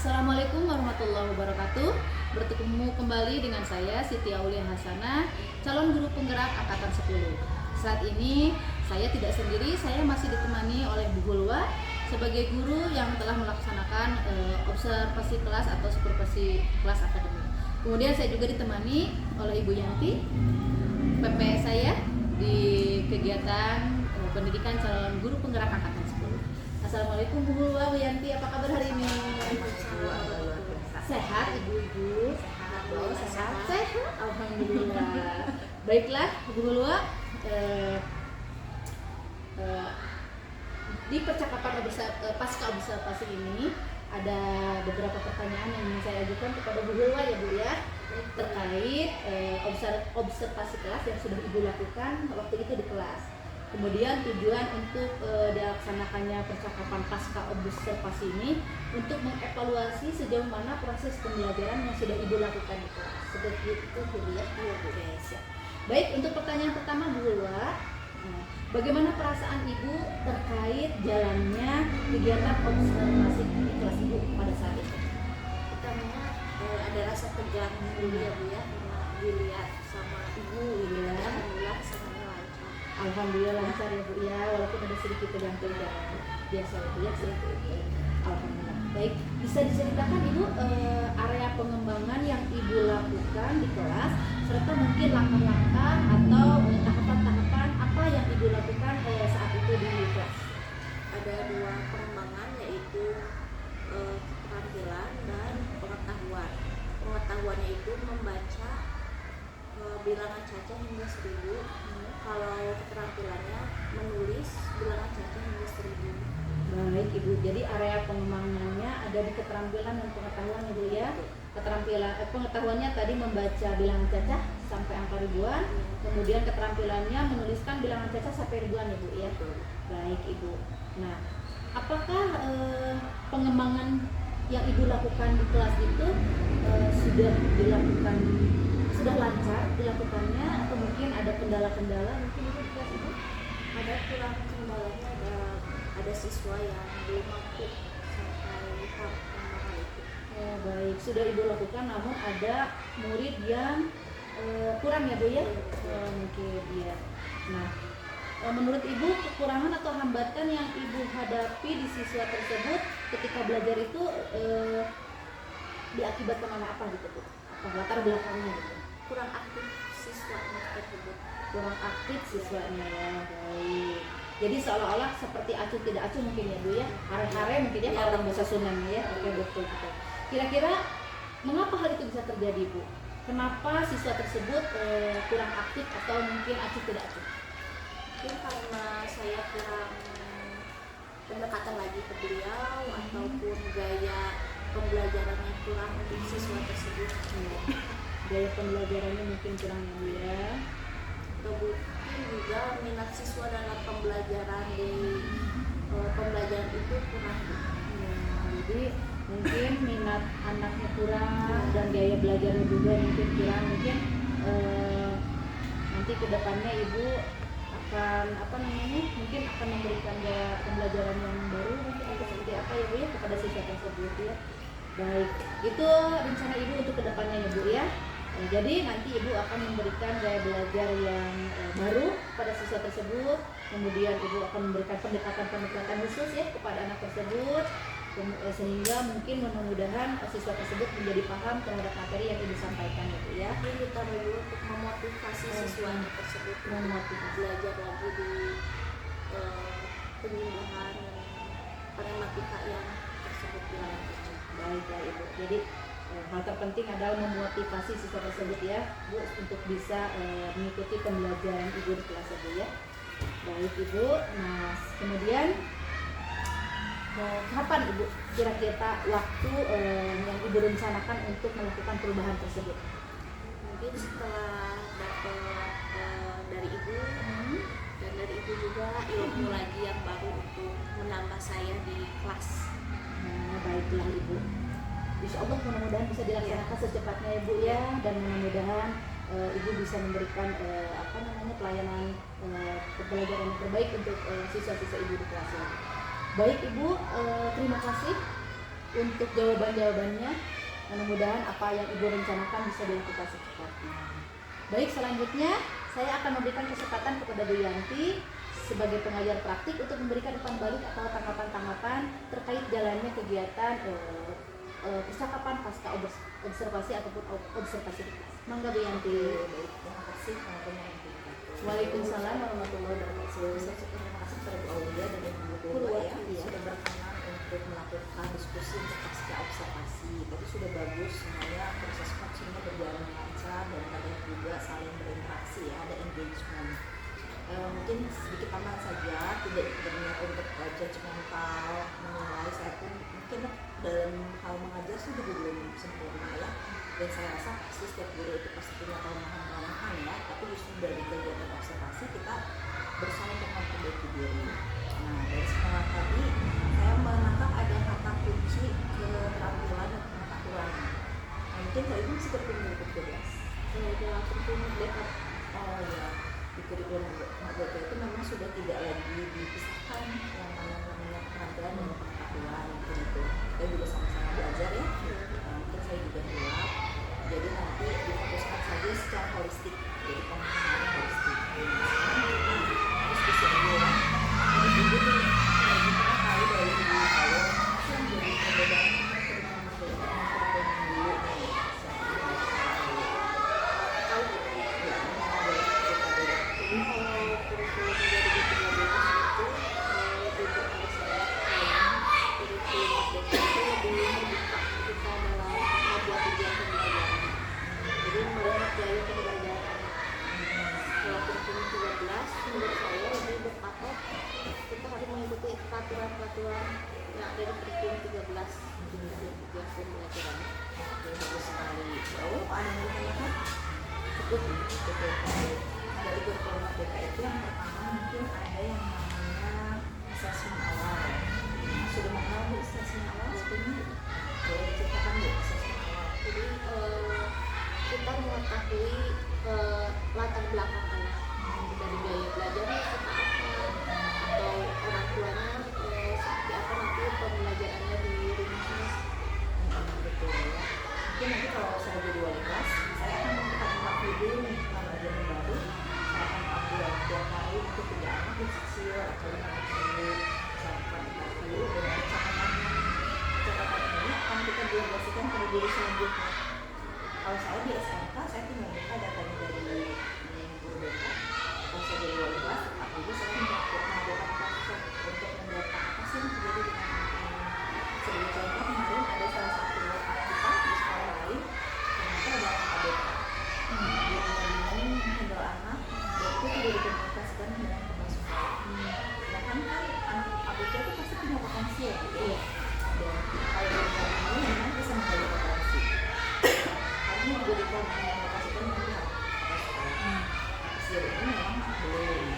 Assalamualaikum warahmatullahi wabarakatuh. Bertemu kembali dengan saya Siti Aulia Hasanah, calon guru penggerak angkatan 10. Saat ini saya tidak sendiri, saya masih ditemani oleh Bu Hulwa sebagai guru yang telah melaksanakan observasi kelas atau supervisi kelas akademik. Kemudian saya juga ditemani oleh Ibu Yanti, PP saya di kegiatan pendidikan calon guru penggerak angkatan 10. Assalamualaikum Bu Hulwa, Bu Yanti, apa kabar hari ini? Sehat ibu-ibu? Sehat? Alhamdulillah. Baiklah Bu Hulwa, di percakapan pasca observasi ini ada beberapa pertanyaan yang ingin saya ajukan kepada Bu Hulwa ya Bu ya, terkait observasi kelas yang sudah Ibu lakukan waktu itu di kelas. Kemudian tujuan untuk dilaksanakannya percakapan pasca observasi ini untuk mengevaluasi sejauh mana proses pembelajaran yang sudah Ibu lakukan di kelas. Seperti itu Bu ya. Oke, siap. Baik, untuk pertanyaan pertama Bu Hulwa, bagaimana perasaan Ibu terkait jalannya kegiatan observasi di kelas Ibu pada saat itu? Pertamanya ada rasa tegang dulu ya Bu ya, karena dilihat sama Ibu gitu ya. Alhamdulillah semuanya lancar. Alhamdulillah lancar ya Bu ya, walaupun ada sedikit tegang-tegang biasa Bu ya, seperti itu. Alhamdulillah. Baik, bisa diceritakan Ibu area pengembangan yang Ibu lakukan di kelas, serta mungkin langkah-langkah atau tahapan-tahapan apa yang Ibu lakukan saat itu di kelas? Ada dua pengembangan, yaitu keterampilan dan pengetahuan. Pengetahuannya itu membaca bilangan caca hingga 1000. Kalau keterampilannya menulis bilangan caca hingga 1000. Baik Ibu, jadi area pengembangannya ada di keterampilan dan pengetahuan Ibu ya. Keterampilan pengetahuannya tadi membaca bilangan cacah sampai angka ribuan, kemudian keterampilannya menuliskan bilangan cacah sampai ribuan Ibu ya. Baik Ibu. Nah, apakah pengembangan yang Ibu lakukan di kelas itu sudah dilakukan, sudah lancar dilakukannya, atau mungkin ada kendala-kendala mungkin Ibu di kelas itu? Ada kurang kendalanya, ada siswa yang belum mampu sampai tahap pengembangan itu. Oh, baik, sudah Ibu lakukan, namun ada murid yang kurang ya Bu ya? Mungkin ya. Nah, menurut Ibu kekurangan atau hambatan yang Ibu hadapi di siswa tersebut ketika belajar itu diakibatkan oleh apa gitu Bu? Apa latar belakangnya gitu? Kurang aktif siswa tersebut. Kurang aktif siswanya ya, baik. Jadi seolah-olah seperti acuh tidak acuh mungkin ya Bu ya, hare-hare mungkin ya, kalau orang bahasa Sundanya ya. Oke, betul. Kira-kira mengapa hal itu bisa terjadi Bu? Kenapa siswa tersebut kurang aktif atau mungkin acuh tidak acuh? Mungkin karena saya kurang pendekatan lagi ke beliau, ataupun gaya pembelajarannya kurang untuk siswa tersebut. Gaya pembelajarannya mungkin kurang ya Bu ya. Atau mungkin juga minat siswa dalam pembelajaran pembelajaran itu kurang. Jadi mungkin minat anaknya kurang dan gaya belajarnya juga mungkin kurang. Mungkin nanti kedepannya Ibu akan mungkin akan memberikan gaya pembelajaran yang baru mungkin, atau seperti apa ya Bu ya kepada siswa tersebut ya. Baik, itu rencana Ibu untuk kedepannya ya Bu ya. Jadi nanti Ibu akan memberikan gaya belajar yang baru pada siswa tersebut, kemudian Ibu akan memberikan pendekatan khusus ya kepada anak tersebut, sehingga mungkin mudah-mudahan siswa tersebut menjadi paham terhadap materi yang Ibu sampaikan ya Bu ya. Ini kita dulu untuk memotivasi siswa tersebut belajar lagi di penyuluhan matematika yang tersebut bilangan caca. Baiklah Ibu. Jadi hal terpenting adalah memotivasi siswa tersebut ya Bu untuk bisa mengikuti pembelajaran Ibu di kelas Bu ya. Baik Ibu. Nah, kemudian kapan Ibu kira-kira waktu yang Ibu rencanakan untuk melakukan perubahan tersebut? Mungkin setelah dapat dari Ibu dan dari Ibu juga ilmu lagi yang baru untuk menambah saya di kelas. Nah, baiklah Ibu. Insya Allah mudah-mudahan bisa dilaksanakan secepatnya ya Bu ya, dan mudah-mudahan Ibu bisa memberikan pelayanan pembelajaran yang terbaik untuk siswa-siswa Ibu di kelas. Baik Ibu, terima kasih untuk jawaban-jawabannya. Mudah-mudahan apa yang Ibu rencanakan bisa dilakukan secepatnya. Baik, selanjutnya saya akan memberikan kesempatan kepada Bu Yanti sebagai pengajar praktik untuk memberikan umpan balik atau tanggapan-tanggapan terkait jalannya kegiatan percakapan pasca observasi ataupun observasi di kelas. Mangga Bu Yanti. Baik, terima kasih teman-teman. Waalaikumsalam warahmatullahi wabarakatuh. Terima kasih kepada Bu Aulia dan Ibu Guru ya, sudah berkenan untuk melakukan diskusi untuk pasca observasi. Tadi sudah bagus semuanya, proses coachingnya berjalan lancar dan kalian juga saling berinteraksi ya, ada engagement. Mungkin sedikit tambahan saja, tidak berniat untuk judgmental menilai. Saya pun mungkin dalam hal mengajar sih juga belum sempurna ya, dan saya rasa pasti setiap guru itu pasti punya kelemahan ya, tapi justru dari kegiatan observasi kita berusaha untuk memperbaiki diri. Nah, dari sekolah tadi saya menangkap ada kata kunci keterampilan dan pengetahuan. Nah, mungkin Kak Ibu bisa berpindah ke kelas. Langsung ke merdeka. Oh ya, di kurikulum Merdeka itu memang sudah tidak lagi dipisahkan yang namanya keterampilan dan pengetahuan gitu. Kita juga sama-sama belajar ya. Mungkin saya juga hilaf. Jadi nanti difokuskan saja secara holistik, jadi pemahaman holistik. Diskusi dulu ya. Jadi ibu tuh kita tahu dari dulu kalau yang jadi perbedaan dengan kurikulum dulu nih. Jadi kalau kurikulum 2013 itu lebih kepada saya kurikulum merdeka itu lebih membuka kita dalam membuat tujuan pembelajaran. Jadi melihat gaya pembelajaran. Kalau kurikulum 13 menurut saya lebih berpatok kita harus mengikuti peraturan-peraturan yang ada di kurikulum 13 tujuan pembelajaran. Bagus sekali. Oh, ada yang ditanyakan? Cukup. Dari kurikulum Merdeka itu yang pertama mungkin ada yang namanya asesmen awal. Sudah mengenal Bu asesmen awal sebelumnya? Boleh ceritakan Bu asesmen awal? Jadi kita mengetahui latar belakang anak dari gaya belajarnya seperti apa atau orang tuanya seperti apa nanti pembelajarannya di rumahnya. Betul ya. Mungkin nanti kalau saya jadi wali kelas, saya akan membuka video nih kalau ada yang baru. Saya akan upload tiap hari untuk 3 anak kecil atau 5 anak dulu. Saya akan interview dengan catatan ini akan kita delegasikan ke guru selanjutnya. Kalau saya di SMK, saya tinggal buka datanya dari guru BK. Kalau saya jadi wali kelas, apalagi saya melakukan proses untuk mendata apa sih yang terjadi dengan anak ini. Sebagai contoh, kemarin ada salah satu anak kita di sekolah lain, ternyata ada anak ABK. Dia menghandle anak, dan itu tidak dikomunikasikan dengan kepala sekolah. Sedangkan kan anak ABK itu pasti punya potensi ya, gitu ya. Dan kalau dari ini memang bisa menggali potensi. Karena juga dikomunikasikan dengan pihak kepala sekolah. Hasil ini memang belum.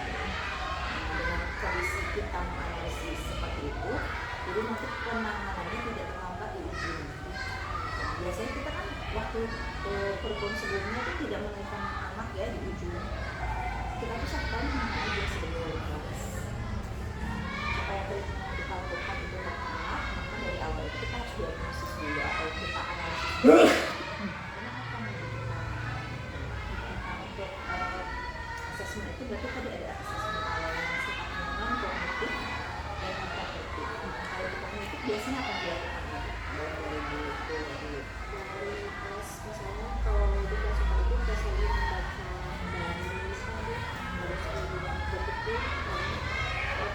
Dengan kondisi kita menganalisis seperti itu, jadi nanti penanganannya tidak terlambat di ujung. Biasanya kita kan waktu kurikulum sebelumnya itu tidak menekan anak ya di ujung. Kita tuh siapkan aja sebagai kelas. Supaya perhitungan kita lakukan itu tepat, maka dari awal itu kita harus diagnosis dulu atau kita analisis dulu. Kenapa membutuhkan? Nah, untuk asesmen itu berarti tadi ada asesmen awal yang sifatnya non-kognitif dan non-kognitif. Kalau di kognitif biasanya apa yang dilakukan? Dari Dari kelas misalnya kalau di kelas sekolah itu kita selalu membaca dari misalnya harus dengan berbentuk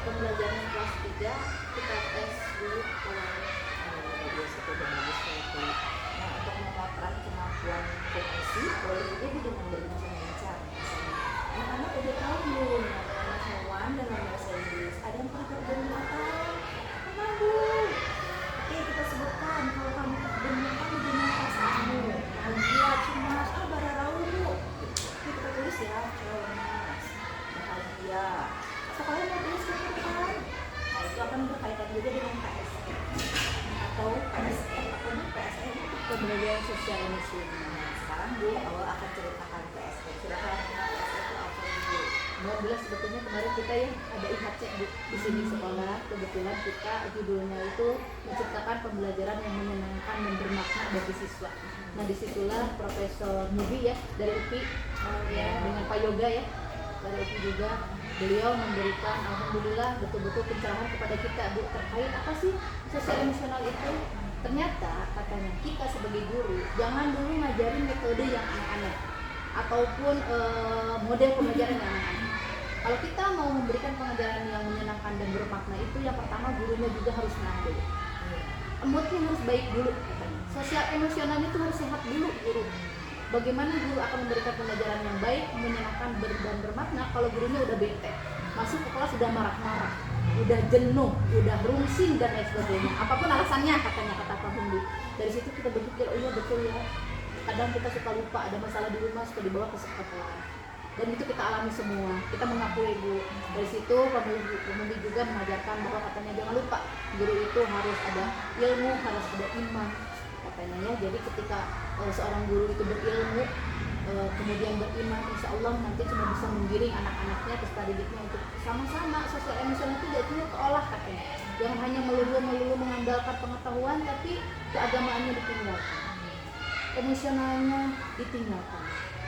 pembelajaran kelas 3 kita tes dulu awalnya. biasa udah bagus itu. Nah, untuk memotret kemampuan kognisi, boleh juga dengan berbincang-bincang. Misalnya, anak-anak udah tahu belum nama hewan dalam bahasa Inggris? Ada yang pernah kebun binatang? Pernah Bu? Oke, kita sebutkan kalau kamu ke kebun binatang bagaimana perasaanmu? Bahagia, cemas, bararau Bu. Oke, kita tulis ya, cemas, bahagia. Atau kalian mau tulis ke depan? Nah, itu akan berkaitan juga dengan PSE atau PSE atau PSE itu Pembelajaran sosial emosional. sekarang Bu awal akan ceritakan PSE. Silakan PSE itu apa Bu? Alhamdulillah sebetulnya kemarin kita ya ada IHC di sini sekolah, kebetulan kita judulnya itu menciptakan pembelajaran yang menyenangkan dan bermakna bagi siswa. Nah disitulah Profesor Mubi ya dari UPI ya dengan Pak Yoga ya dari UPI juga, beliau memberikan alhamdulillah betul-betul pencerahan kepada kita Bu terkait apa sih sosial emosional itu. Ternyata katanya kita sebagai guru jangan dulu ngajarin metode yang aneh-aneh ataupun model pembelajaran yang aneh-aneh. Kalau kita mau memberikan pengajaran yang menyenangkan dan bermakna itu yang pertama gurunya juga harus senang dulu. Moodnya harus baik dulu katanya. Sosial emosional itu harus sehat dulu guru. Bagaimana guru akan memberikan pengajaran yang baik, menyenangkan dan bermakna kalau gurunya udah bete, masuk ke kelas udah marah-marah, udah jenuh, udah rungsing dan lain sebagainya. Apapun alasannya katanya kata Pak Hundi. Dari situ kita berpikir oh iya betul ya. Kadang kita suka lupa ada masalah di rumah suka dibawa ke sekolah. Dan itu kita alami semua, kita mengakui Bu. Dari situ Pemudi juga mengajarkan bahwa katanya jangan lupa guru itu harus ada ilmu, harus ada iman katanya ya. Jadi ketika seorang guru itu berilmu kemudian beriman, insya Allah nanti cuma bisa menggiring anak-anaknya, peserta didiknya untuk sama-sama sosial emosional itu jadinya keolah katanya. Jangan hanya melulu mengandalkan pengetahuan tapi keagamaannya ditinggalkan, emosionalnya ditinggalkan.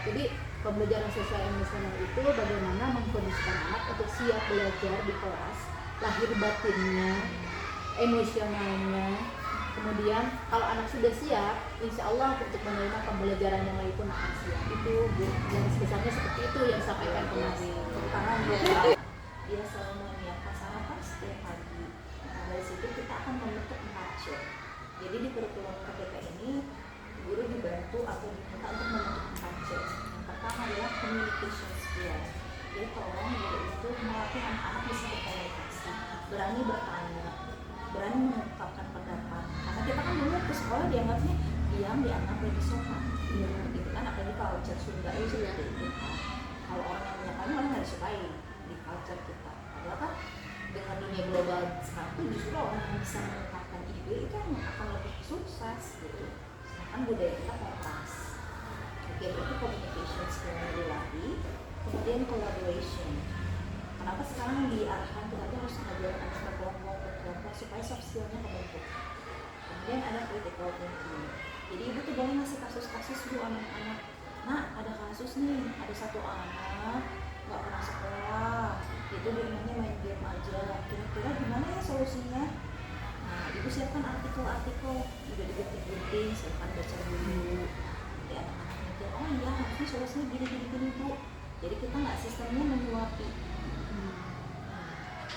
Jadi pembelajaran sosial emosional itu bagaimana mengkondisikan anak untuk siap belajar di kelas, lahir batinnya, emosionalnya. Kemudian kalau anak sudah siap, insya Allah untuk menerima pembelajaran yang lain pun akan siap. Itu yang sebesarnya seperti itu yang disampaikan kemarin. Karena dia selalu menyiapkan sarapan setiap pagi. Nah dari situ kita akan membentuk culture. Jadi di kurikulum KPK ini guru dibantu atau diminta untuk membentuk culture. Pertama adalah communication skills. Jadi tolong guru itu melatih anak-anak bisa berkomunikasi, berani bertanya, berani mengungkapkan pendapat. Karena kita kan dulu ke sekolah dianggapnya diam, dianggap lebih sopan, gitu kan. Apalagi culture Sunda itu seperti itu. Kalau orang yang menyapanya orang nggak disukai di culture kita. Padahal kan dengan dunia global sekarang itu justru orang yang bisa mengungkapkan ide itu akan lebih sukses gitu. Sedangkan budaya kita keras. Oke, berarti communication skill dilatih, kemudian collaboration. Kenapa sekarang diarahkan kita harus ngajarin anak berkelompok supaya soft skillnya kebentuk. Kemudian ada critical thinking. Jadi ibu tuh boleh ngasih kasus-kasus dulu anak-anak. Nah, ada kasus nih, ada satu anak nggak pernah sekolah, itu di rumahnya main game aja. Kira-kira gimana ya solusinya? Nah, ibu siapkan artikel-artikel, udah digunting-gunting, siapkan baca dulu. Nanti anak-anak mikir, oh iya harusnya solusinya gini Bu. Jadi kita nggak sistemnya menyuapi.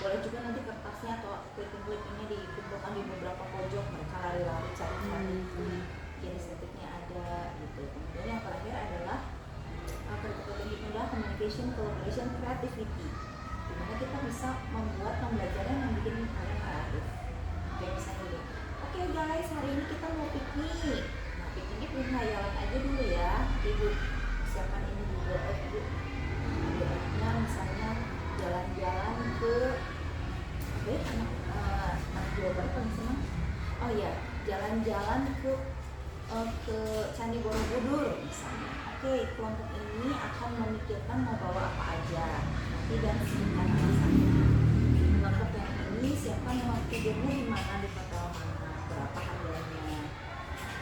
Boleh juga nanti kertasnya atau clipping-clippingnya dikumpulkan di beberapa pojok, mereka lari-lari cari-cari kinestetiknya ada gitu. Kemudian yang terakhir adalah critical thinking adalah communication, collaboration, creativity. Dimana kita bisa membuat pembelajaran yang bikin kalian kreatif. Kayak misalnya ini, oke guys, hari ini kita mau piknik. Nah pikniknya punya hayalan aja dulu ya. Ibu siapkan ini juga, ibu anak misalnya jalan-jalan ke anak Jawa Barat paling senang. Oh iya, jalan-jalan ke Candi Borobudur misalnya. Oke, kelompok ini akan memikirkan mau bawa apa aja nanti dan singkat alasannya. Kelompok yang ini siapkan tempat tidurnya di mana, di hotel mana, berapa harganya.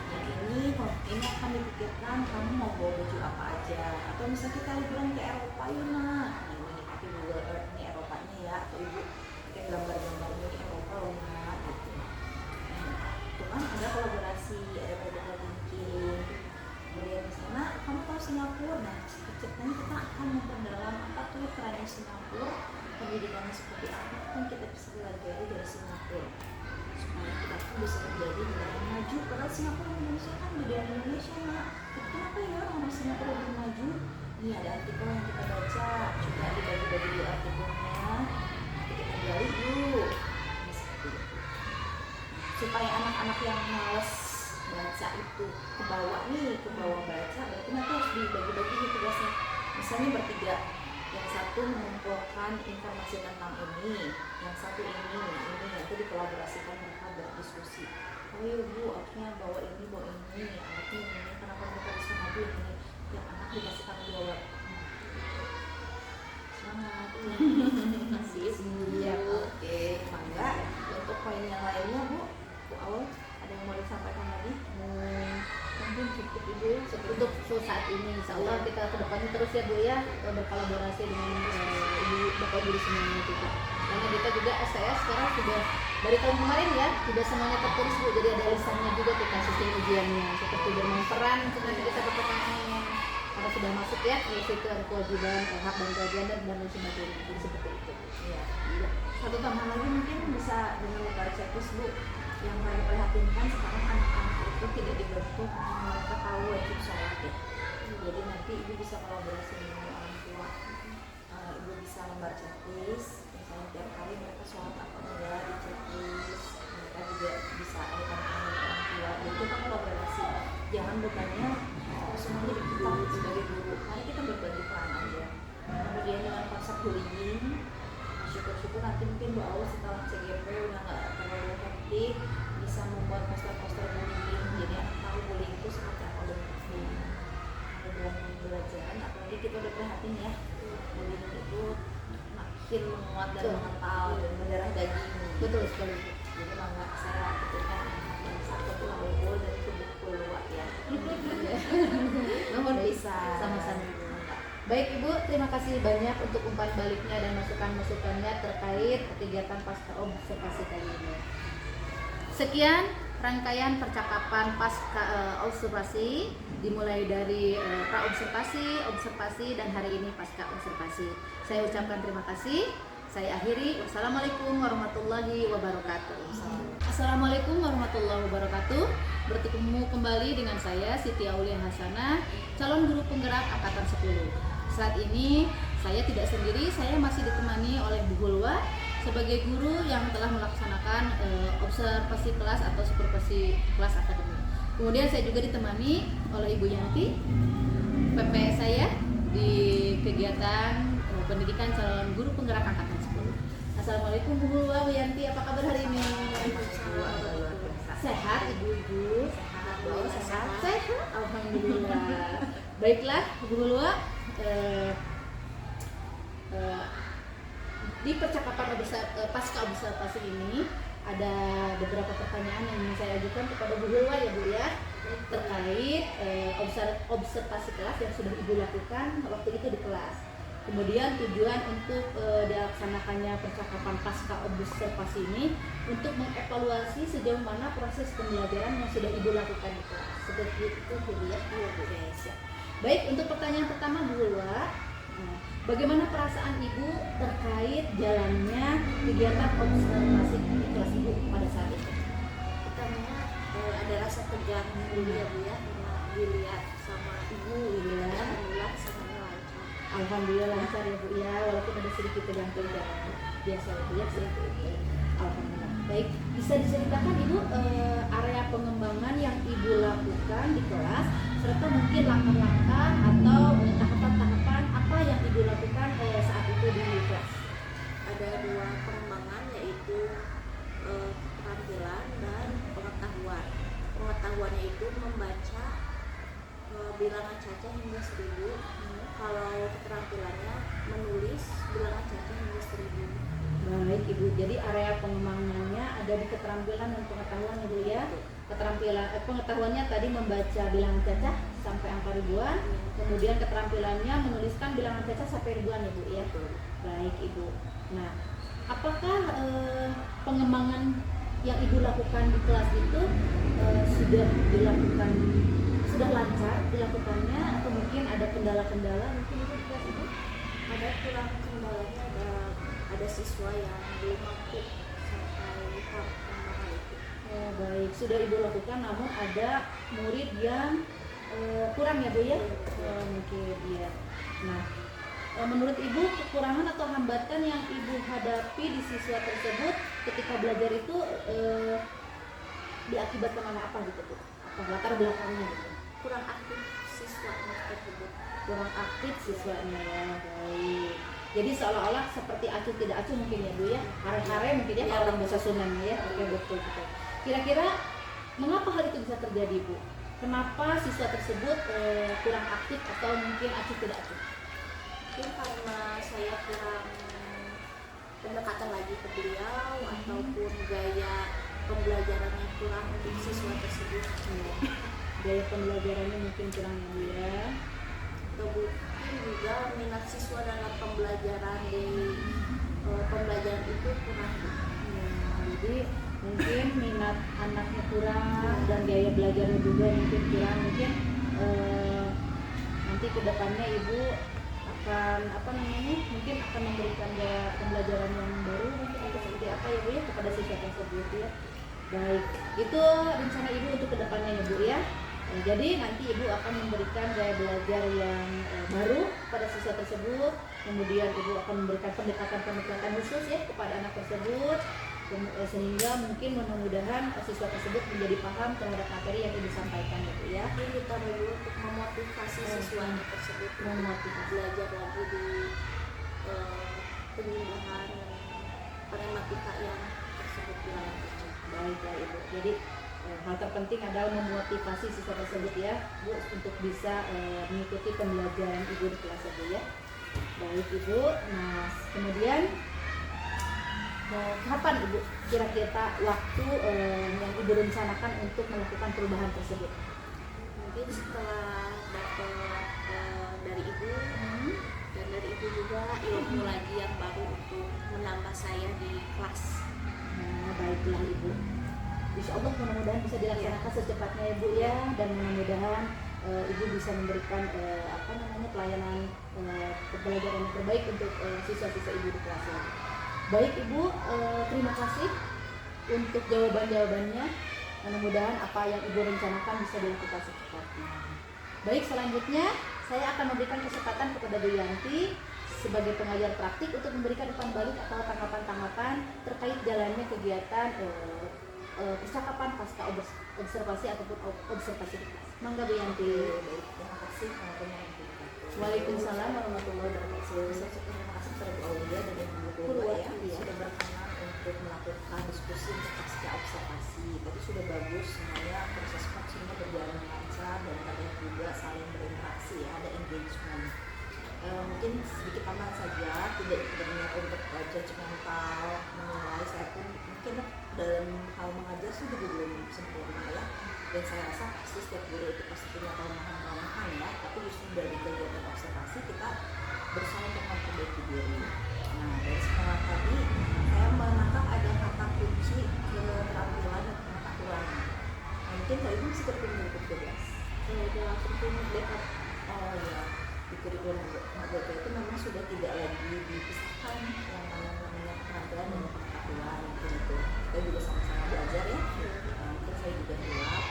Yang ini kelompok ini akan dipikirkan kamu mau bawa baju apa aja. Atau misalnya kita liburan ke Eropa yuk nak. Ini pakai Google Earth ini Eropanya ya, atau ibu pakai gambar-gambarnya di Eropa loh nak gitu. Itu kan ada kolaborasi, ada critical thinking. Kemudian misalnya kamu tahu Singapura, nah ceritanya kita akan memperdalam apa tuh perannya Singapura, pendidikannya seperti apa kan kita bisa pelajari dari Singapura supaya kita pun bisa menjadi negara yang maju. Padahal Singapura dan Indonesia kan beda dengan Indonesia nak. Kenapa ya orang Singapura lebih maju? Ini ada artikel yang kita baca, coba dibagi-bagi dulu artikelnya, nanti kita gali dulu. Supaya anak-anak yang males baca itu ke bawah baca, berarti nanti harus dibagi-bagi tugasnya. Misalnya bertiga, yang satu mengumpulkan informasi tentang ini, yang satu ini, nanti dikolaborasikan mereka berdiskusi. Oh iya Bu, harusnya bawa ini, alatnya ini, kenapa mereka bisa maju ini, yang anak dikasih tanggung jawab. Semangat. Bu untuk saat ini. Insya Allah kita kedepannya terus ya Bu ya, berkolaborasi dengan ibu bapak ibu semuanya juga. Karena kita juga saya sekarang sudah dari tahun kemarin ya sudah semuanya tertulis Bu, jadi ada lisannya juga kita sistem ujiannya seperti bermain peran seperti kita berpertanyaan karena sudah masuk ya di situ ada kewajiban hak dan kewajiban dan lain sebagainya. Jadi seperti itu. Iya. Satu tambahan lagi mungkin bisa dengan lembar checklist Bu, yang paling prihatinkan sekarang anak-anak itu tidak dibentuk mereka tahu wajib sholat ya. Jadi nanti ibu bisa kolaborasi dengan orang tua, ibu bisa lembar checklist misalnya tiap hari mereka sholat apa enggak di checklist, mereka juga bisa ada tanya orang tua. Jadi kita kolaborasi, jangan bebannya semuanya di kita sebagai guru, mari kita berbagi peran aja. Kemudian dengan konsep bullying, syukur-syukur nanti mungkin Bu Aul setelah CGP udah nggak terlalu hektik bisa membuat poster-poster bullying, jadi anak tahu bullying itu seperti apa bentuknya. Kemudian pembelajaran, apalagi kita udah prihatin ya, bullying itu makin menguat dan mengental dan mendarah daging. Betul sekali. Jadi mangga saya ketika yang satu tuh Aul dan tubuh keluar ya. Mohon bisa sama-sama. Baik Ibu, terima kasih banyak untuk umpan baliknya dan masukan-masukannya terkait kegiatan pasca observasi kali ini. Sekian rangkaian percakapan pasca observasi dimulai dari pra-observasi, observasi dan hari ini pasca observasi. Saya ucapkan terima kasih. Saya akhiri. Wassalamualaikum warahmatullahi wabarakatuh. Assalamualaikum warahmatullahi wabarakatuh. Bertemu kembali dengan saya Siti Aulia Hasanah, calon guru penggerak angkatan 10. Saat ini saya tidak sendiri, saya masih ditemani oleh Bu Hulwa sebagai guru yang telah melaksanakan observasi kelas atau supervisi kelas akademik. Kemudian saya juga ditemani oleh Ibu Yanti, PP saya di kegiatan pendidikan calon guru penggerak angkatan 10. Assalamualaikum Bu Hulwa, Bu Yanti, apa kabar hari ini? Sehat Ibu? Sehat. Alhamdulillah. Baiklah Bu Hulwa, di percakapan pasca observasi ini ada beberapa pertanyaan yang ingin saya ajukan kepada Bu Hulwa ya Bu ya, terkait observasi kelas yang sudah Ibu lakukan waktu itu di kelas. Kemudian tujuan untuk dilaksanakannya percakapan pasca observasi ini untuk mengevaluasi sejauh mana proses pembelajaran yang sudah Ibu lakukan di kelas. Seperti itu Bu ya. Baik, untuk pertanyaan pertama Bu Hulwa, bagaimana perasaan Ibu terkait jalannya kegiatan observasi di kelas Ibu pada saat itu? Pertamanya ada rasa tegang dulu ya Bu ya, karena dilihat sama Ibu gitu ya. Alhamdulillah semuanya lancar. Alhamdulillah lancar ya Bu ya, walaupun ada sedikit tegang-tegang biasa Bu ya, sedikit. Alhamdulillah. Baik, bisa diceritakan Ibu area pengembangan yang Ibu lakukan di kelas serta mungkin langkah-langkah atau tahapan-tahapan apa yang Ibu lakukan saat itu di kelas? Ada dua pengembangan yaitu keterampilan dan pengetahuan. Pengetahuannya itu membaca bilangan cacah hingga 1000. Kalau keterampilannya menulis bilangan cacah hingga 1000. Baik Ibu, jadi area pengembangannya ada di keterampilan dan pengetahuan Ibu ya. Keterampilan pengetahuannya tadi membaca bilangan cacah sampai angka ribuan, kemudian keterampilannya menuliskan bilangan cacah sampai ribuan ya Bu ya. Baik Ibu. Nah, apakah pengembangan yang Ibu lakukan di kelas itu sudah dilakukan, sudah lancar dilakukannya atau mungkin ada kendala-kendala mungkin Ibu di kelas itu? Ada kurang kendalanya, ada siswa yang belum mampu sampai tahap pengembangan itu. Oh, baik, sudah Ibu lakukan namun ada murid yang kurang ya Bu ya? Mungkin ya. Nah, menurut Ibu kekurangan atau hambatan yang Ibu hadapi di siswa tersebut ketika belajar itu diakibatkan oleh apa gitu Bu? Apa latar belakangnya gitu? Kurang aktif siswa tersebut. Kurang aktif siswanya ya, baik. Jadi seolah-olah seperti acuh tidak acuh mungkin ya Bu ya, hare-hare mungkin ya, Ya, orang bahasa Sunda ya. Oke, betul. Kira-kira mengapa hal itu bisa terjadi Bu? Kenapa siswa tersebut kurang aktif atau mungkin acuh tidak acuh? Mungkin karena saya kurang pendekatan lagi ke beliau ataupun gaya pembelajarannya kurang untuk siswa tersebut. gaya pembelajarannya mungkin kurang ya Bu ya. Mungkin juga minat siswa dalam pembelajaran di pembelajaran itu kurang. Ya, jadi mungkin minat anaknya kurang dan gaya belajarnya juga mungkin kurang. Mungkin nanti kedepannya Ibu akan mungkin akan memberikan gaya pembelajaran yang baru mungkin atau seperti apa ya Bu ya kepada siswa tersebut ya. Baik, itu rencana Ibu untuk kedepannya ya Bu ya. Jadi nanti Ibu akan memberikan gaya belajar yang baru pada siswa tersebut, kemudian Ibu akan memberikan pendekatan khusus ya kepada anak tersebut, sehingga mungkin mudah-mudahan siswa tersebut menjadi paham terhadap materi yang Ibu sampaikan gitu ya. Ini kita dulu untuk memotivasi siswanya tersebut Memotivasi. belajar lagi di penyuluhan matematika yang tersebut bilangan kecil. Baiklah Ibu. Jadi hal terpenting adalah memotivasi siswa tersebut ya Bu untuk bisa mengikuti pembelajaran Ibu di kelas Bu ya. Baik Ibu. Nah kemudian kapan Ibu kira-kira waktu yang Ibu rencanakan untuk melakukan perubahan tersebut? Mungkin setelah dapat dari Ibu dan dari Ibu juga ilmu lagi yang baru untuk menambah saya di kelas. Nah baiklah Ibu. Insya Allah mudah-mudahan bisa dilaksanakan secepatnya Ibu ya, dan mudah-mudahan Ibu bisa memberikan pelayanan pembelajaran yang terbaik untuk siswa-siswa Ibu di kelas ini. Baik Ibu, terima kasih untuk jawaban-jawabannya. Mudah-mudahan apa yang Ibu rencanakan bisa dilakukan secepatnya. Baik, selanjutnya saya akan memberikan kesempatan kepada Bu Yanti sebagai pengajar praktik untuk memberikan umpan balik atau tanggapan-tanggapan terkait jalannya kegiatan percakapan pasca observasi ataupun observasi di kelas. Mangga Bu Yanti. Baik, terima kasih teman-teman. Waalaikumsalam warahmatullahi wabarakatuh. Terima kasih kepada Bu Aulia dan Ibu Purwa ya sudah berkenan untuk melakukan diskusi untuk pasca observasi. Tadi sudah bagus semuanya, proses coachingnya berjalan lancar dan kalian juga saling berinteraksi ya, ada engagement. Mungkin sedikit tambahan saja, tidak berniat untuk judgmental menilai. Saya pun mungkin dalam hal mengajar sudah belum sempurna ya, dan saya rasa pasti setiap guru itu pasti punya kelemahan ya, tapi justru dari kegiatan observasi kita berusaha untuk memperbaiki diri. Nah dari sekolah tadi saya menangkap ada kata kunci keterampilan dan pengetahuan. Mungkin kalau Ibu bisa kurikulum 2012 Udah langsung punya backup. oh ya, di kurikulum Merdeka itu memang sudah tidak lagi dipisahkan yang namanya keterampilan dan pengetahuan gitu. Kita juga sama-sama belajar ya. Mungkin saya juga hilaf.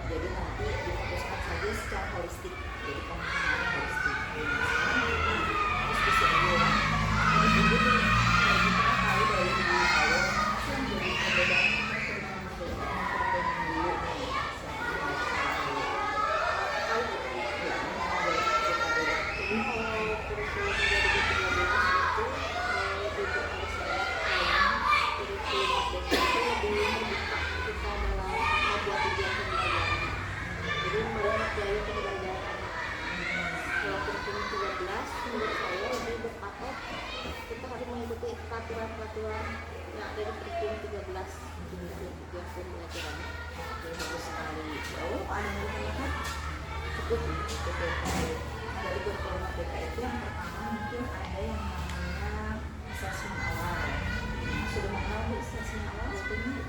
Jadi nanti difokuskan saja secara holistik. Jadi pemahaman holistik. Terus bisa dulu. Terus ibu nih, lagi pernah tahu dari ibu kalau yang jadi perbedaan kurikulum Merdeka dengan kurikulum dulu nih. Jadi kalau kurikulum 2013 itu lebih berkonsep kurikulum Merdeka itu lebih terbuka kita dalam membuat tujuan pembelajaran. Jadi melihat gaya pembelajaran. Kalau kurikulum 13 menurut saya lebih berpatok kita harus mengikuti peraturan-peraturan yang ada di kurikulum 13 untuk tujuan pembelajaran. Oke, bagus sekali. Oh, ada yang bertanya? Cukup. Dari kurikulum Merdeka itu yang pertama mungkin ada yang namanya asesmen awal. Sudah mengenal Bu asesmen awal sebelumnya?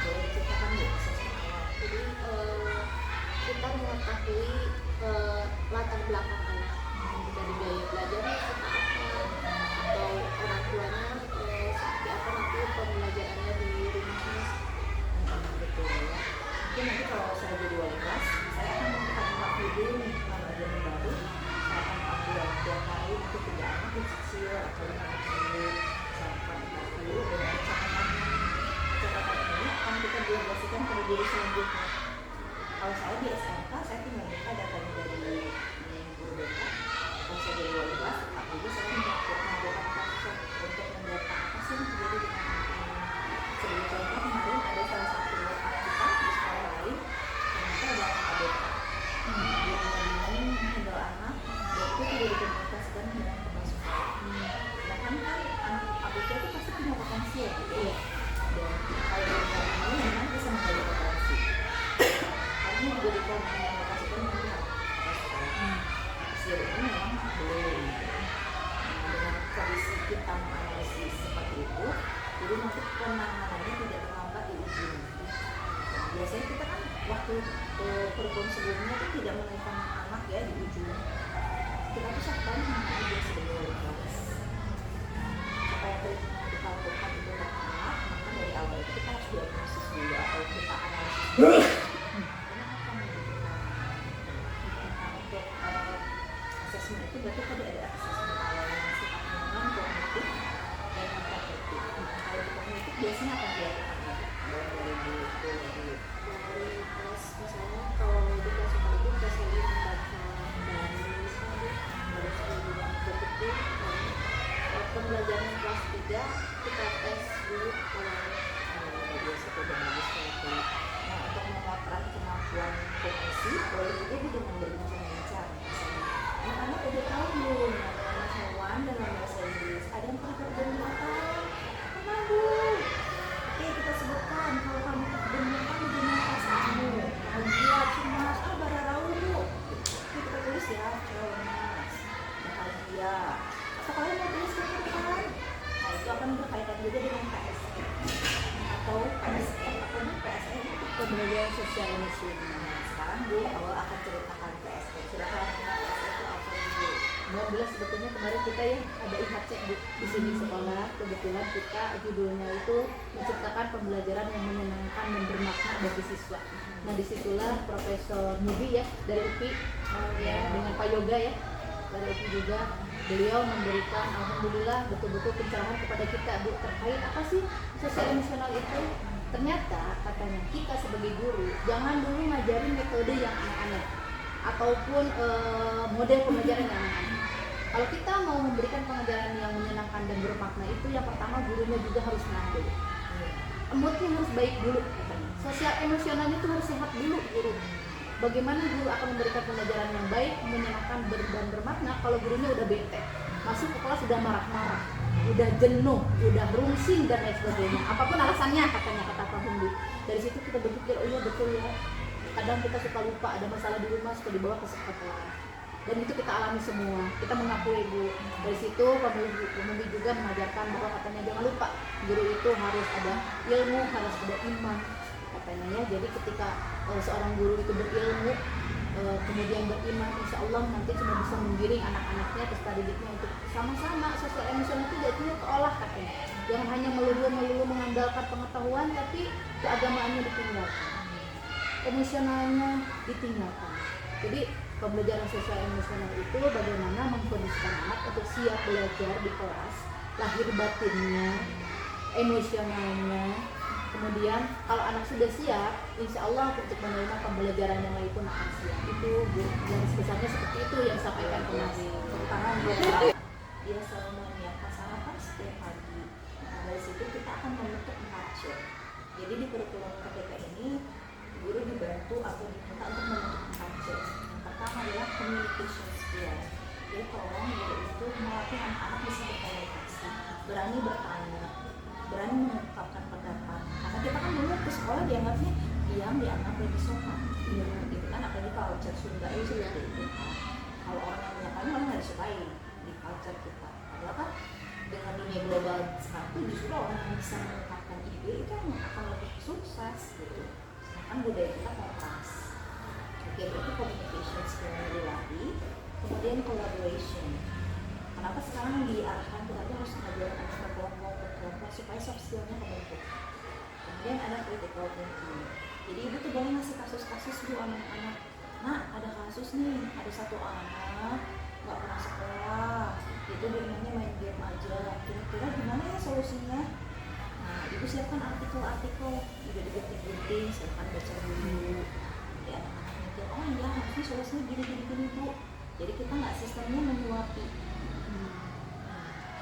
Boleh ceritakan Bu asesmen awal? Jadi kita mengetahui latar belakang anak dari gaya belajarnya seperti apa, atau orang tuanya seperti apa nanti pembelajarannya di rumahnya. Betul ya. Mungkin nanti kalau saya jadi wali kelas, saya akan membuka video nih pelajaran baru. Saya akan ambil tiap hari untuk 3 anak yang kecil atau 5 anak dulu. Saya akan interview dengan catatan ini akan kita delegasikan pada guru selanjutnya. Kalau saya di SMK, saya tinggal minta datanya dari guru BK. Kalau saya jadi wali kelas, tetap juga saya melakukan konsep untuk mendata apa sih yang terjadi dengan anak-anak. Sebagai contoh kemarin ada salah satu anak kita di sekolah lain, ternyata ada anak ABK. Dia bingung handle anak, dan itu tidak dikomunikasikan dengan kepala sekolah. Sedangkan kan anak ABK itu pasti punya potensi ya, gitu ya. Dan kalau ini memang bisa menjadi potensi. Karena dijadikan melihat apa sekarang sejauh ini memang belum. Dengan kondisi kita menganalisis seperti itu, jadi nanti penanganannya tidak terlambat di ujung. Biasanya kita kan waktu kurikulum sebelumnya kan tidak menekan anak ya di ujung. Kita tuh sampai mengenai dia sebagai wali kelas. Supaya treatment yang kita lakukan itu tepat, maka dari awal itu kita harus diagnosis dulu atau kita analisis dulu. Karena apa membutuhkan. Nah, untuk asesmen itu berarti tadi ada asesmen awal yang sifatnya non kognitif dan non kognitif. Kalau di kognitif biasanya apa yang dilakukan? Dari dulu. Dari kelas misalnya kalau di kelas 4 itu kita selalu membaca baris harus kemudian berpikir pembelajaran kelas 3 kita tes dulu kalau Biasa itu udah bagus sekali. Nah, untuk memotret kemampuan kognisi, boleh juga dengan berbincang-bincang. Anak-anak udah tahu belum ada mas hewan dalam bahasa Inggris? Ada yang pernah kebun binatang? Pernah bu? Oke, kita sebutkan kalau kamu ke kebun binatang bagaimana perasaanmu? Bahagia, cemas, bararau bu. Oke, kita tulis ya, cemas, bahagia. Atau kalian mau tulis ke depan? Nah, itu akan berkaitan juga dengan PSE atau PSE atau PSE itu Pembelajaran sosial emosional. sekarang Bu awal akan ceritakan PSE. Silakan PSE itu apa Bu? Alhamdulillah sebetulnya kemarin kita ya ada IHC di sini sekolah. Kebetulan kita judulnya itu menciptakan pembelajaran yang menyenangkan dan bermakna bagi siswa. Nah disitulah Profesor Mudi ya dari UPI ya dengan Pak Yoga ya dari UPI juga, beliau memberikan alhamdulillah betul-betul pencerahan kepada kita Bu terkait apa sih sosial emosional itu. Ternyata katanya kita sebagai guru jangan dulu ngajarin metode yang aneh-aneh ataupun model pembelajaran yang aneh-aneh. Kalau kita mau memberikan pengajaran yang menyenangkan dan bermakna itu yang pertama gurunya juga harus senang dulu. Moodnya harus baik dulu katanya. Sosial emosionalnya itu harus sehat dulu guru. Bagaimana guru akan memberikan pembelajaran yang baik, menyenangkan dan bermakna kalau gurunya udah bete, masuk ke kelas udah marah-marah, udah jenuh, udah rungsing dan lain sebagainya. Apapun alasannya katanya kata Pak Hundi. Dari situ kita berpikir oh iya betul ya. Kadang kita suka lupa ada masalah di rumah suka dibawa ke sekolah. Dan itu kita alami semua. Kita mengakui Bu. Dari situ Pak Hundi juga mengajarkan bahwa katanya jangan lupa guru itu harus ada ilmu, harus ada iman katanya ya. Jadi ketika seorang guru itu berilmu kemudian beriman, insya Allah nanti cuma bisa menggiring anak-anaknya peserta didiknya untuk sama-sama sosial emosional itu jadinya keolah katanya. Jangan hanya melulu mengandalkan pengetahuan tapi keagamaannya ditinggalkan, emosionalnya ditinggalkan. Jadi pembelajaran sosial emosional itu bagaimana mengkondisikan anak untuk siap belajar di kelas, lahir batinnya, emosionalnya. Kemudian kalau anak sudah siap, insya Allah untuk menerima pembelajaran yang lain pun akan siap. Itu yang sebesarnya seperti itu yang disampaikan kemarin. Tangan dia selalu menyiapkan sarapan setiap pagi. Nah, dari situ kita akan membentuk 4C. Jadi di kurikulum KPK ini guru dibantu atau diminta untuk membentuk 4C. Yang pertama adalah communication skills. Jadi tolong guru itu melatih anak-anak bisa berkomunikasi, berani bertanya, berani mengungkapkan pendapat. Karena kita kan dulu ke sekolah dianggapnya diam, dianggap lebih sopan, gitu kan. Apalagi kalau culture Sunda itu seperti itu. Kalau orang yang menyatakan orang nggak disukai di culture kita. Padahal kan dengan dunia global sekarang itu justru orang yang bisa mengungkapkan ide itu yang akan lebih sukses gitu. Sedangkan budaya kita kontras. Oke, berarti communication skill yang dilatih. Kemudian collaboration. Kenapa sekarang diarahkan kita harus ngajarin anak berkelompok supaya soft skillnya kebentuk. Kemudian ada critical thinking. Jadi ibu tuh boleh ngasih kasus-kasus dulu anak-anak. Nah, ada kasus nih, ada satu anak nggak pernah sekolah, itu dia main game aja. Kira-kira gimana ya solusinya? Nah, ibu siapkan artikel-artikel, juga digunting, silakan baca dulu. Jadi anak-anak mikir, oh iya harusnya solusinya gini Bu. Jadi kita nggak sistemnya menyuapi.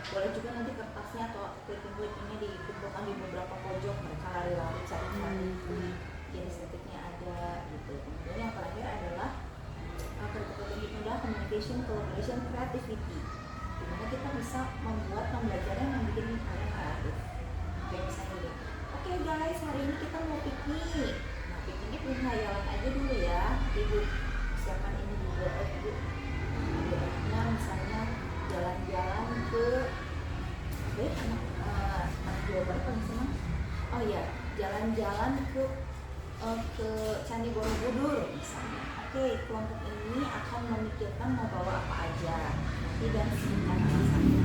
Boleh juga nanti kertasnya atau clipping-clippingnya dikumpulkan di beberapa pojok, mereka lari-lari cari-cari jenis titiknya ada gitu. Kemudian yang terakhir adalah adalah communication, collaboration, creativity, dimana kita bisa membuat pembelajaran yang bikin kalian kreatif. Kayak misalnya gini, oke guys, hari ini kita mau piknik. Nah pikniknya punya hayalan aja dulu ya, ibu siap jalan ke Candi Borobudur misalnya. Oke, kelompok ini akan memikirkan mau bawa apa aja nanti dan singkat alasannya.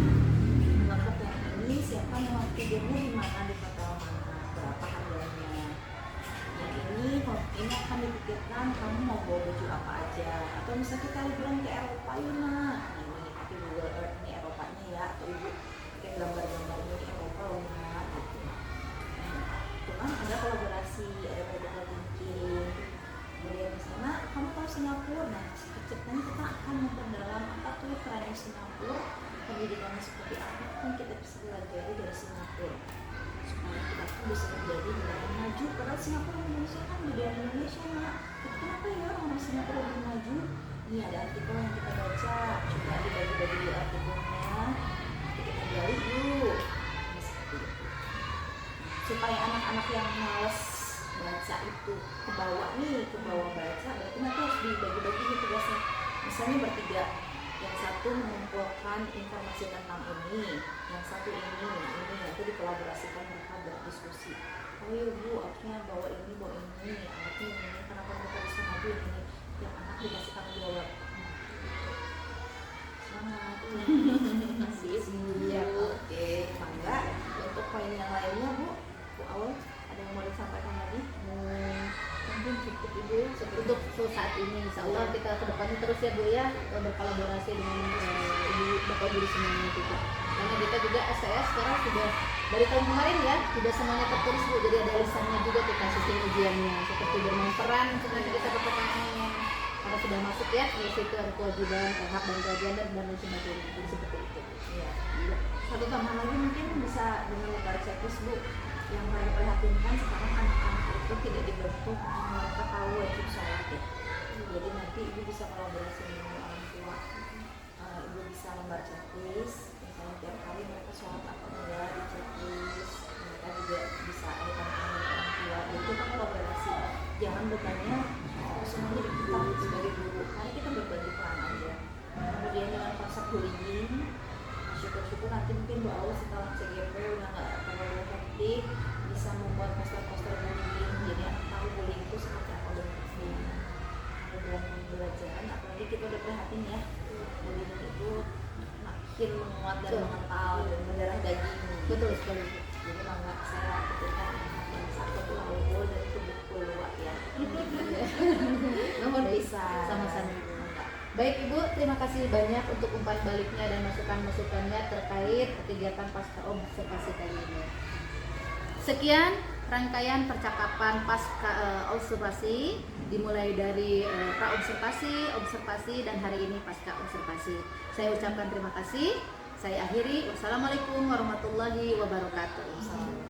Kelompok yang ini siapa mau tidurnya di mana, di hotel mana, berapa harganya. Yang ini akan dipikirkan kamu mau bawa baju apa aja, atau misalnya kita liburan ke Eropa yuk nak, ini pakai Google Earth ini Eropanya ya, atau ibu pakai gambar-gambarnya di Eropa loh nak gitu. Itu kan ada kolaborasi, ada produk thinking. Kemudian misalnya kamu tahu Singapura, nah ceritanya kita akan memperdalam apa tuh perannya Singapura, pendidikannya seperti apa, kan kita bisa belajar dari Singapura supaya kita tuh bisa menjadi negara maju. Padahal Singapura dan Indonesia kan beda Indonesia nak. Itu kenapa ya orang Singapura lebih maju? Ini ada artikel yang kita baca, coba dibagi-bagi di artikelnya, nanti kita gali dulu. Nah, seperti itu. Supaya anak-anak yang males baca itu ke bawah baca, berarti nanti harus dibagi-bagi nih tugasnya. Misalnya bertiga, yang satu mengumpulkan informasi tentang ini, yang satu ini, nanti dikolaborasikan, mereka berdiskusi. Oh iya bu, akhirnya bawa ini, alatnya ini, kenapa mereka bisa maju ini, yang anak dikasih tanggung jawab. Semangat. Masih siap. Oke, mangga. Untuk poin yang lainnya bu Awal, ada yang mau disampaikan lagi? Mungkin cukup Ibu untuk saat ini. Insya Allah kita ke depannya terus ya Bu ya, berkolaborasi dengan Ibu Bapak Ibu semuanya juga. Karena kita juga saya sekarang sudah dari tahun kemarin ya, tidak semuanya tertulis Bu, jadi ada lisannya juga kita sistem ujiannya seperti bermain peran untuk nanti kita pertanyaannya. Karena sudah masuk ya, di situ ada kewajiban, hak dan kewajiban dan lain sebagainya. Jadi seperti itu. Iya. Satu tambahan lagi mungkin bisa dengan lembar checklist Bu. Yang paling prihatinkan sekarang anak-anak itu tidak dibentuk mereka tahu wajib sholat ya. Jadi nanti ibu bisa kolaborasi dengan orang tua. Ibu bisa lembar checklist, misalnya tiap hari mereka sholat apa enggak di checklist. Mereka juga bisa ada tanya orang tua. Jadi kita kolaborasi. Jangan bebannya semuanya di kita sebagai guru, karena kita berbagi peran aja. Kemudian dengan konsep bullying, syukur-syukur nanti mungkin Bu Aul setelah CGP udah nggak terlalu hektik, bisa membuat poster-poster bullying, jadi anak tahu bullying itu seperti apa bentuknya. Kemudian pembelajaran, apalagi kita udah prihatin ya, bullying itu makin menguat dan mengental dan mendarah daging. Betul sekali. Jadi mangga saya ketika yang satu tuh Aul dan itu buku luar ya. Nomor Bisa sama-sama. Baik Ibu, terima kasih banyak untuk umpan baliknya dan masukan-masukannya terkait kegiatan pasca observasi kali ini. Sekian rangkaian percakapan pasca observasi, dimulai dari pra-observasi, observasi, dan hari ini pasca observasi. Saya ucapkan terima kasih. Saya akhiri. Wassalamualaikum warahmatullahi wabarakatuh.